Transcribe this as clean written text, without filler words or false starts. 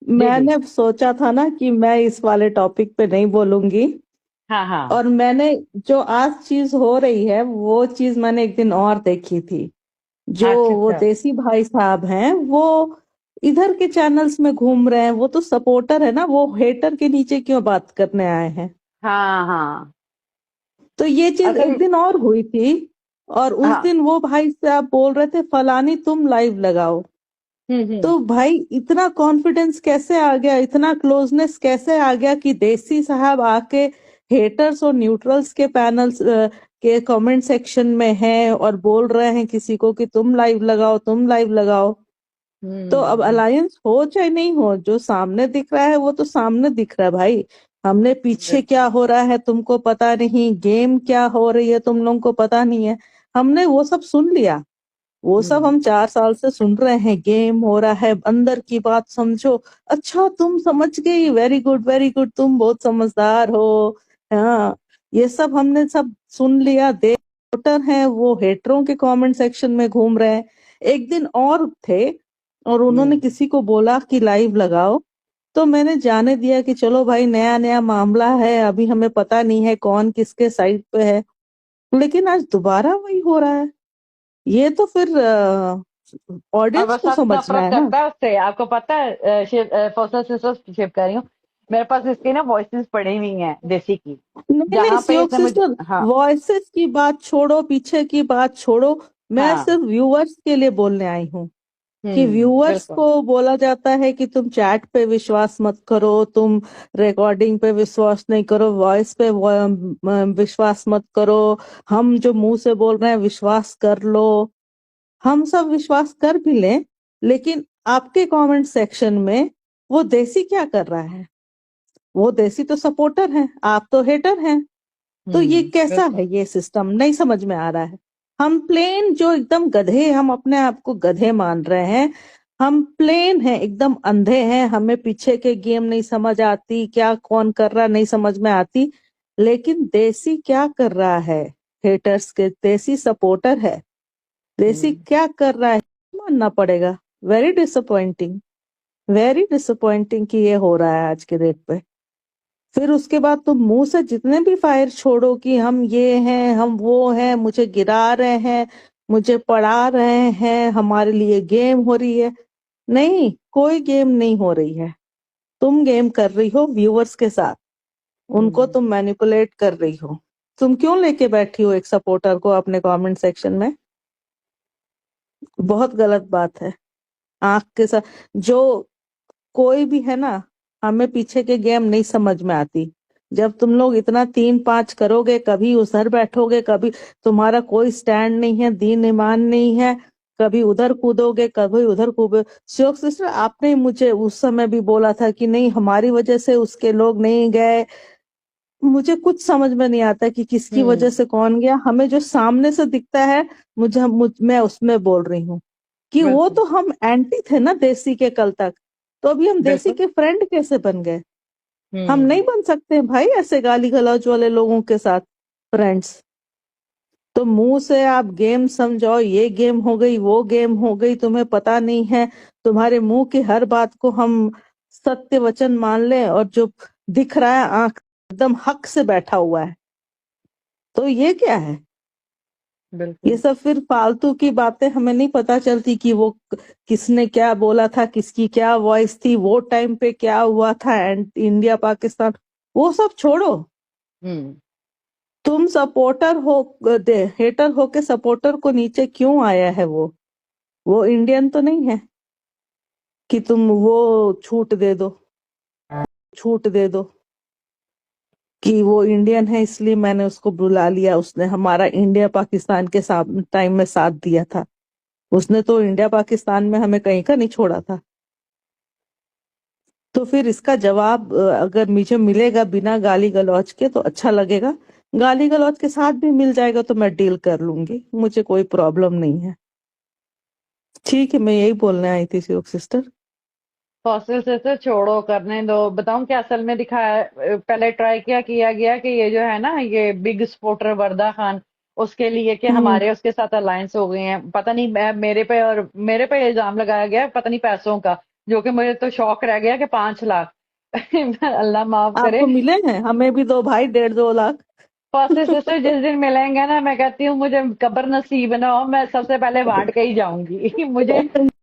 जी जी। मैंने सोचा था ना कि मैं इस वाले टॉपिक पे नहीं बोलूंगी। हाँ हाँ। और मैंने जो आज चीज हो रही है वो चीज मैंने एक दिन और देखी थी। जो अच्छा वो अच्छा। देसी भाई साहब हैं वो इधर के चैनल्स में घूम रहे हैं। वो तो सपोर्टर है ना, वो हेटर के नीचे क्यों बात करने आए हैं? हाँ हाँ। तो ये चीज एक असल। दिन और हुई थी। और उस हाँ। दिन वो भाई साहब बोल रहे थे फलानी तुम लाइव लगाओ। हम्म। तो भाई इतना कॉन्फिडेंस कैसे आ गया, इतना क्लोजनेस कैसे आ गया कि देसी साहब आके हेटर्स और न्यूट्रल्स के पैनल्स के कमेंट सेक्शन में हैं और बोल रहे हैं किसी को कि तुम लाइव लगाओ, तुम लाइव लगाओ। तो अब हम्म। अलायंस हो चाहे नहीं हो, जो सामने दिख रहा है वो तो सामने दिख रहा है भाई। हमने पीछे क्या बिल्कुल। हो रहा है तुमको पता नहीं, गेम क्या हो रही है तुम लोगों को पता नहीं है। हमने वो सब सुन लिया। वो सब हम्म। हम 4 साल से सुन रहे हैं, गेम हो रहा है, अंदर की बात समझो। अच्छा तुम समझ गई, वेरी गुड वेरी गुड, तुम बहुत समझदार हो। हाँ, ये सब हमने सब सुन लिया। वोटर हैं वो हेटरों के कमेंट सेक्शन में घूम रहे हैं। एक दिन और थे और उन्होंने हम्म। किसी को बोला कि लाइव लगाओ। तो मैंने जाने दिया कि चलो भाई नया नया मामला है, अभी हमें पता नहीं है कौन किसके साइड पे है। लेकिन आज दोबारा वही हो रहा है। ये तो फिर और ऑडियंस वो को सब समझना नफरत है ना। करता है उससे, आपको पता है। पर्सनल सिस्टर्स शिप कर रही हूँ। मेरे पास इसकी ना वॉइसेस पड़ी हुई हैं देसी की। नहीं नहीं जहाँ पे सियोक इसने मुझे, सिस्टर, हाँ। वॉइसेस की बात छोड़ो, पीछे की बात छोड़ो। मैं हाँ। सिर्फ व्यूअर्स के लिए बोलने आई हूँ कि व्यूअर्स बिल्कुल। को बोला जाता है कि तुम चैट पे विश्वास मत करो, तुम रिकॉर्डिंग पे विश्वास नहीं करो, वॉइस पे विश्वास मत करो। हम जो मुंह से बोल रहे हैं विश्वास कर लो। हम सब विश्वास कर भी लें, लेकिन आपके कमेंट सेक्शन में वो देसी क्या कर रहा है? वो देसी तो सपोर्टर है, आप तो हेटर हैं। तो ये कैसा बिल्कुल। है? ये सिस्टम नहीं समझ में आ रहा है। हम प्लेन जो एकदम गधे, हम अपने आप को गधे मान रहे हैं। हम प्लेन हैं, एकदम अंधे हैं, हमें पीछे के गेम नहीं समझ आती, क्या कौन कर रहा नहीं समझ में आती। लेकिन देसी क्या कर रहा है? हेटर्स के देसी सपोर्टर है। देसी हम्म। क्या कर रहा है मानना पड़ेगा। वेरी डिसअपॉइंटिंग, वेरी डिसअपॉइंटिंग कि ये हो रहा है आज के डेट पे। फिर उसके बाद तुम मुंह से जितने भी फायर छोड़ो कि हम ये हैं हम वो हैं, मुझे गिरा रहे हैं, मुझे पढ़ा रहे हैं, हमारे लिए गेम हो रही है। नहीं, कोई गेम नहीं हो रही है। तुम गेम कर रही हो व्यूअर्स के साथ। उनको हम्म। तुम मैनिपुलेट कर रही हो। तुम क्यों लेके बैठी हो एक सपोर्टर को अपने कमेंट सेक्शन में? बहुत गलत बात है। आंख के साथ जो कोई भी है ना, हमें पीछे के गेम नहीं समझ में आती। जब तुम लोग इतना 3-5 करोगे, कभी उधर बैठोगे, कभी तुम्हारा कोई स्टैंड नहीं है, दीन ईमान नहीं है, कभी उधर कूदोगे कभी उधर कूदोगे। श्योक सिस्टर, आपने मुझे उस समय भी बोला था कि नहीं हमारी वजह से उसके लोग नहीं गए। मुझे कुछ समझ में नहीं आता कि किसकी वजह हम्म। से कौन गया। हमें जो सामने से दिखता है, मैं उसमें बोल रही हूँ कि वो बिल्कुल। तो हम एंटी थे ना देसी के कल तक। तो अभी हम देसी बिल्कुल। के फ्रेंड कैसे बन गए? हम हम्म। नहीं बन सकते हैं भाई ऐसे गाली गलौज वाले लोगों के साथ फ्रेंड्स। तो मुंह से आप गेम समझाओ, ये गेम हो गई वो गेम हो गई, तुम्हें पता नहीं है। तुम्हारे मुंह की हर बात को हम सत्य वचन मान लें, और जो दिख रहा है आंख एकदम हक से बैठा हुआ है। तो ये क्या है? ये बिल्कुल। सब फिर फालतू की बातें, हमें नहीं पता चलती कि वो किसने क्या बोला था, किसकी क्या वॉइस थी, वो टाइम पे क्या हुआ था, एंड इंडिया पाकिस्तान। वो सब छोड़ो। हम्म। तुम सपोर्टर हो, हेटर हो के सपोर्टर को नीचे क्यों आया है? वो इंडियन तो नहीं है कि तुम वो छूट दे दो, छूट दे दो कि वो इंडियन है इसलिए मैंने उसको बुला लिया, उसने हमारा इंडिया पाकिस्तान के साथ टाइम में साथ दिया था। उसने तो इंडिया पाकिस्तान में हमें कहीं का नहीं छोड़ा था। तो फिर इसका जवाब अगर मुझे मिलेगा बिना गाली गलौज के तो अच्छा लगेगा। गाली गलौज के साथ भी मिल जाएगा तो मैं डील कर लूंगी, मुझे कोई प्रॉब्लम नहीं है। ठीक है, मैं यही बोलने आई थी शिवक सिस्टर। फॉसिल से छोड़ो, करने दो। बताऊं क्या असल में दिखाया पहले ट्राई किया किया गया कि ये जो है ना, ये बिग स्पोर्टर वर्दा खान, उसके लिए कि हम्म। हमारे उसके साथ अलायंस हो गए हैं। पता नहीं मेरे पे, और मेरे पे इल्जाम लगाया गया है, पता नहीं पैसों का। जो कि मुझे तो शौक रह गया कि 5 लाख। अल्लाह माफ करे। आपको मिले हैं? हमें भी दो भाई, 1.5-2 लाख। फर्स्ट सिस्टर जिस दिन मिलेंगे ना, मैं कहती हूँ मुझे कब्र नसीब ना हो, मैं सबसे पहले वांट के ही जाऊंगी। मुझे